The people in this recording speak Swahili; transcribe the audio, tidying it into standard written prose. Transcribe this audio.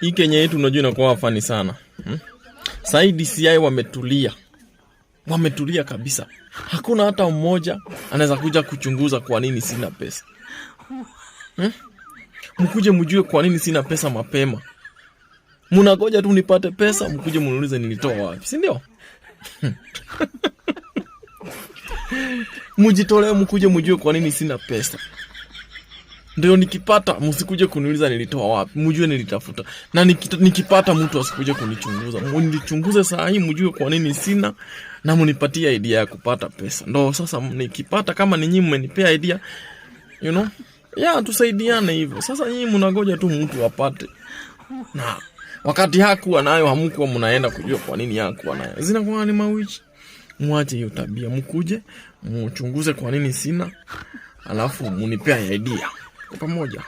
Hii Kenya yetu unajua inakuwa fani sana. Sasa DCI wametulia. Wametulia kabisa. Hakuna hata mmoja anaweza kuja kuchunguza kwa nini sina pesa. Mkuje mjue kwa nini sina pesa mapema. Mnangoja tu nipate pesa, mkuje mniulize nilitoa wapi, si ndio? Mjitolee mkuje mjue kwa nini sina pesa. Ndio nikipata msikuje kuniuliza nilitoa wapi, mjue nilitafuta. Na nikipata mtu asikuje kunichunguza. Mnichunguze saa hii mjue kwa nini sina na mnipatie idea ya kupata pesa. Ndio sasa nikipata kama ni nyinyi mmenipea idea, you know? Tusaidiane hivyo. Sasa nyinyi mnangoja tu mtu apate. Na wakati hakuwa nayo hamkuwa mnaenda kujua kwa nini hakuwa nayo. Zinakuwa ni mawichi. Mwache hiyo tabia. Mkuje mchunguze kwa nini sina. Alafu mnipea idea. Kwa pamoja.